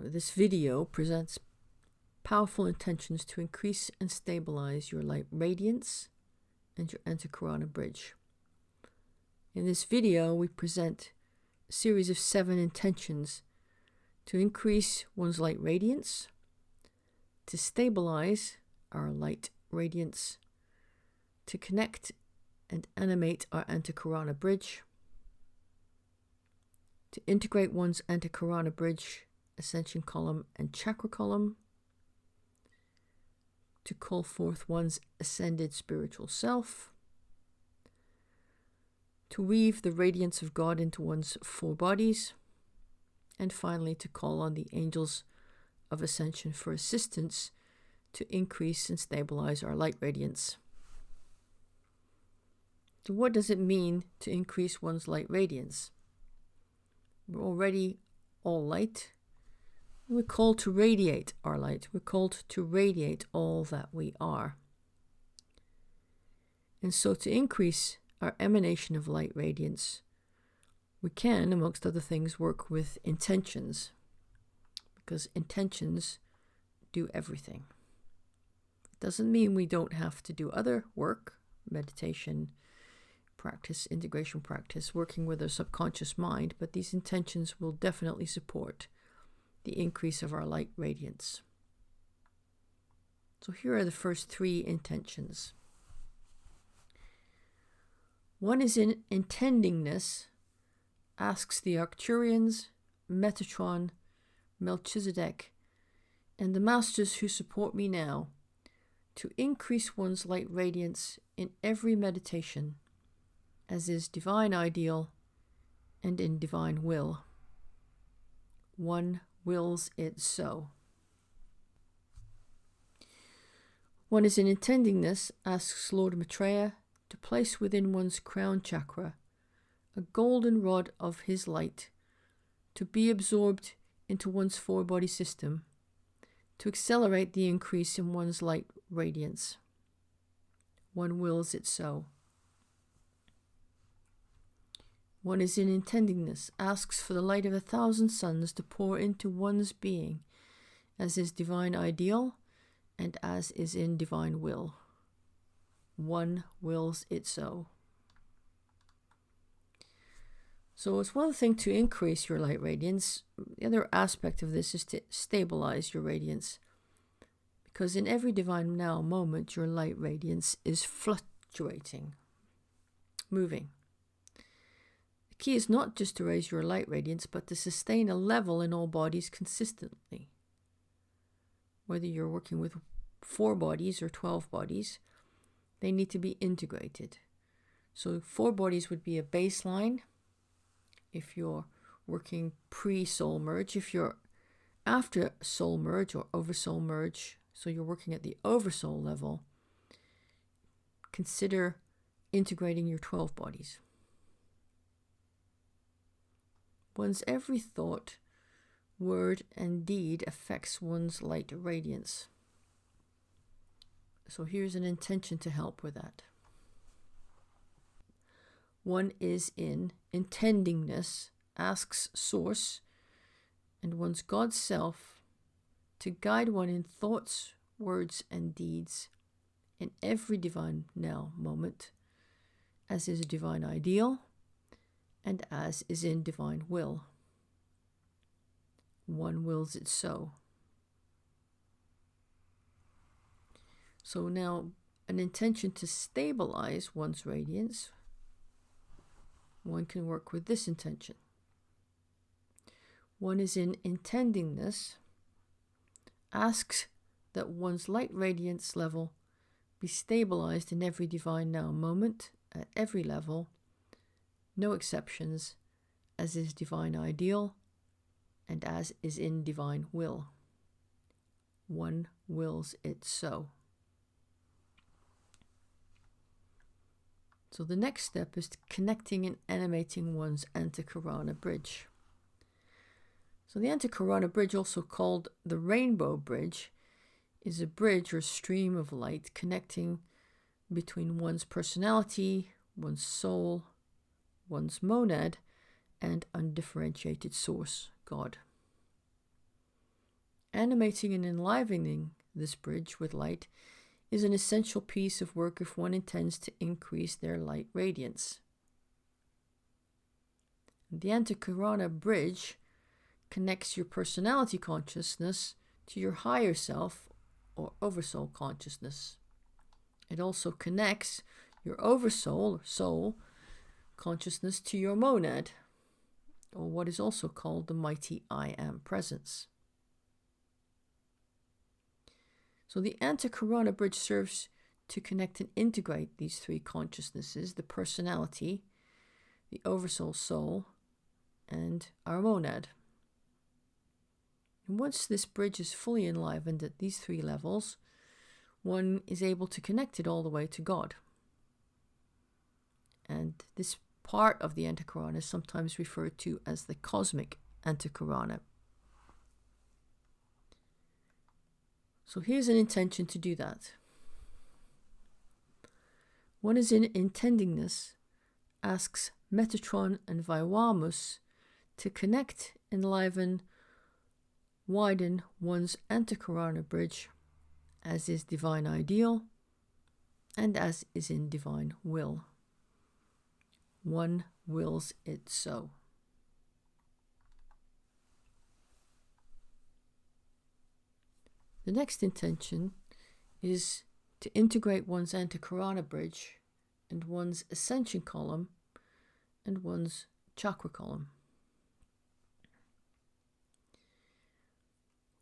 This video presents powerful intentions to increase and stabilize your light radiance and your Antahkarana Bridge. In this video, we present a series of 7 intentions to increase one's light radiance, to stabilize our light radiance, to connect and animate our Antahkarana Bridge, to integrate one's Antahkarana Bridge, Ascension column and Chakra column, to call forth one's ascended spiritual self, to weave the Radiance of God into one's 4 bodies, and finally to call on the Angels of Ascension for assistance to increase and stabilize our light radiance. So what does it mean to increase one's light radiance? We're already all light. We're called to radiate our light. We're called to radiate all that we are. And so to increase our emanation of light radiance, we can, amongst other things, work with intentions, because intentions do everything. It doesn't mean we don't have to do other work, meditation practice, integration practice, working with our subconscious mind, but these intentions will definitely support the increase of our light radiance. So here are the first 3 intentions. One is in intendingness, asks the Arcturians, Metatron, Melchizedek, and the masters who support me now to increase one's light radiance in every meditation, as is divine ideal and in divine will. One wills it so. One is in intendingness, asks Lord Maitreya to place within one's crown chakra a golden rod of his light to be absorbed into one's 4-body system to accelerate the increase in one's light radiance. One wills it so. One is in intendingness, asks for the light of 1,000 suns to pour into one's being, as is divine ideal and as is in divine will. One wills it so. So it's one thing to increase your light radiance. The other aspect of this is to stabilize your radiance, because in every divine now moment, your light radiance is fluctuating, moving. The key is not just to raise your light radiance, but to sustain a level in all bodies consistently. Whether you're working with 4 bodies or 12 bodies, they need to be integrated. So 4 bodies would be a baseline if you're working pre-soul merge. If you're after soul merge or oversoul merge, so you're working at the oversoul level, consider integrating your 12 bodies. One's every thought, word, and deed affects one's light radiance. So here's an intention to help with that. One is in intendingness, asks Source and one's God Self to guide one in thoughts, words, and deeds in every divine now moment, as is a divine ideal and as is in divine will. One wills it so. So now an intention to stabilize one's radiance, one can work with this intention. One is in intendingness, asks that one's light radiance level be stabilized in every divine now moment, at every level, no exceptions, as is divine ideal and as is in divine will. One wills it so. So the next step is connecting and animating one's Antahkarana Bridge. So the Antahkarana Bridge, also called the Rainbow Bridge, is a bridge or stream of light connecting between one's personality, one's soul, one's monad, and undifferentiated source, God. Animating and enlivening this bridge with light is an essential piece of work if one intends to increase their light radiance. The Antahkarana Bridge connects your personality consciousness to your higher self or oversoul consciousness. It also connects your oversoul or soul consciousness to your monad, or what is also called the mighty I Am presence. So the Antahkarana Bridge serves to connect and integrate these three consciousnesses, the personality, the oversoul soul, and our monad. And once this bridge is fully enlivened at these three levels, one is able to connect it all the way to God. And this part of the Antahkarana is sometimes referred to as the cosmic Antahkarana. So here's an intention to do that. One is in intendingness, asks Metatron and Vaiwamus to connect, enliven, widen one's Antahkarana bridge as is divine ideal and as is in divine will. One wills it so. The next intention is to integrate one's Antahkarana bridge and one's ascension column and one's chakra column.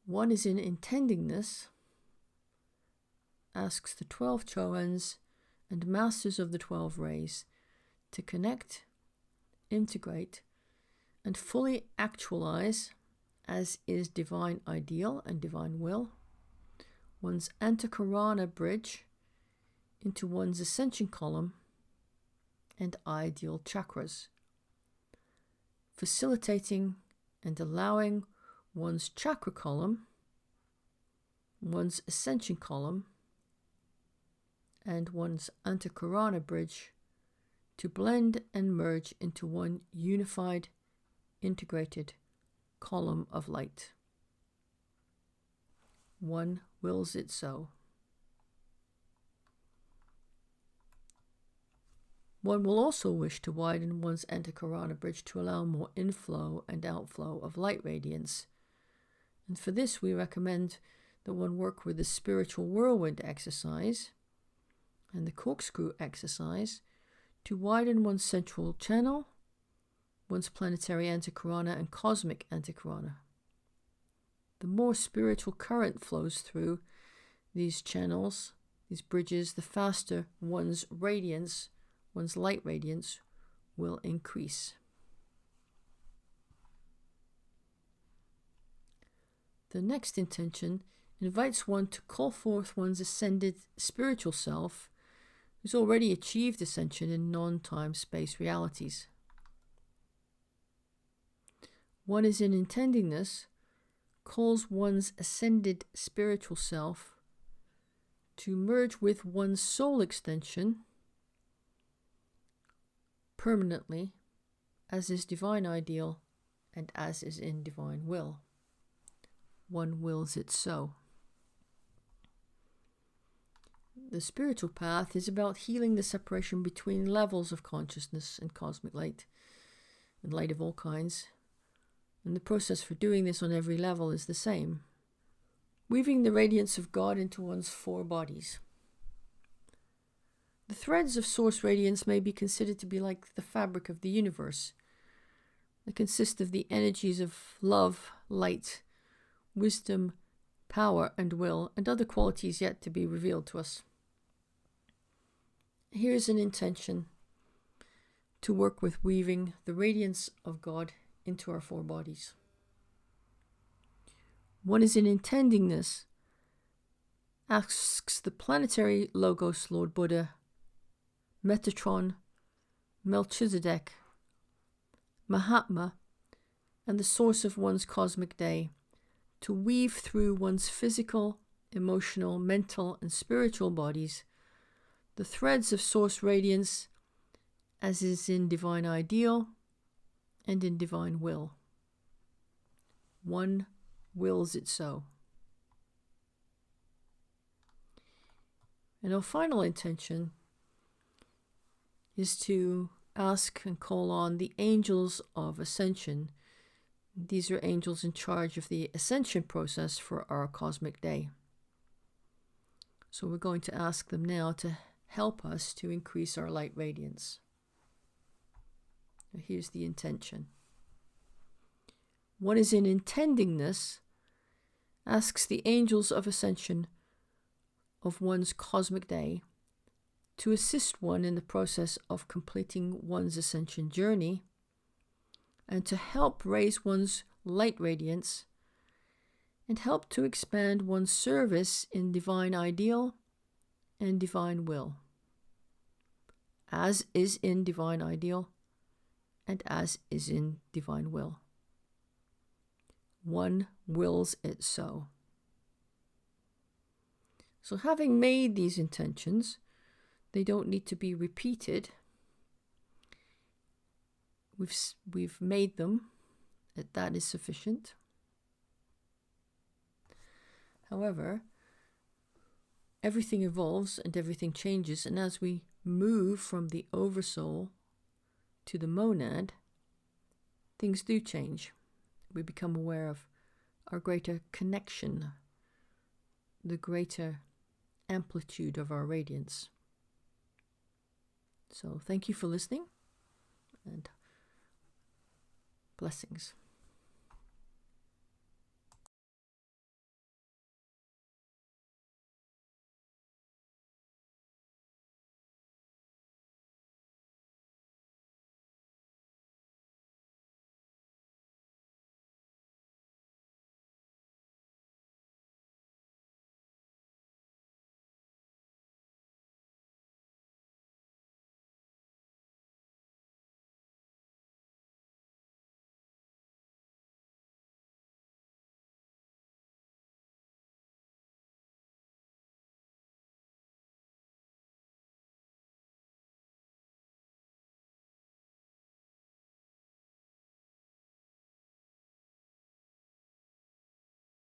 One is in intendingness, asks the 12 Chohans and masters of the 12 rays to connect, integrate, and fully actualize, as is divine ideal and divine will, one's Antahkarana bridge into one's ascension column and ideal chakras, facilitating and allowing one's chakra column, one's ascension column, and one's Antahkarana bridge to blend and merge into one unified, integrated column of light. One wills it so. One will also wish to widen one's Antahkarana bridge to allow more inflow and outflow of light radiance. And for this, we recommend that one work with the spiritual whirlwind exercise and the corkscrew exercise to widen one's central channel, one's planetary Antahkarana and cosmic Antahkarana. The more spiritual current flows through these channels, these bridges, the faster one's radiance, one's light radiance, will increase. The next intention invites one to call forth one's ascended spiritual self who's already achieved ascension in non-time space realities. One is in intendingness, calls one's ascended spiritual self to merge with one's soul extension permanently, as is divine ideal and as is in divine will. One wills it so. The spiritual path is about healing the separation between levels of consciousness and cosmic light, and light of all kinds. And the process for doing this on every level is the same. Weaving the radiance of God into one's four bodies. The threads of source radiance may be considered to be like the fabric of the universe. They consist of the energies of love, light, wisdom, power, and will, and other qualities yet to be revealed to us. Here's an intention to work with weaving the radiance of God into our four bodies. One is in intendingness, asks the planetary Logos Lord Buddha, Metatron, Melchizedek, Mahatma, and the source of one's cosmic day to weave through one's physical, emotional, mental, and spiritual bodies the threads of source radiance as is in divine ideal and in divine will. One wills it so. And our final intention is to ask and call on the Angels of Ascension. These are angels in charge of the ascension process for our cosmic day. So we're going to ask them now to help us to increase our light radiance. Now here's the intention. One is in intending this, asks the Angels of Ascension of one's cosmic day to assist one in the process of completing one's ascension journey and to help raise one's light radiance and help to expand one's service in divine ideal and divine will, as is in divine ideal and as is in divine will. One wills it so. So having made these intentions, they don't need to be repeated. We've made them, that is sufficient. However, everything evolves and everything changes, and as we move from the oversoul to the monad, things do change. We become aware of our greater connection, the greater amplitude of our radiance. So thank you for listening, and blessings.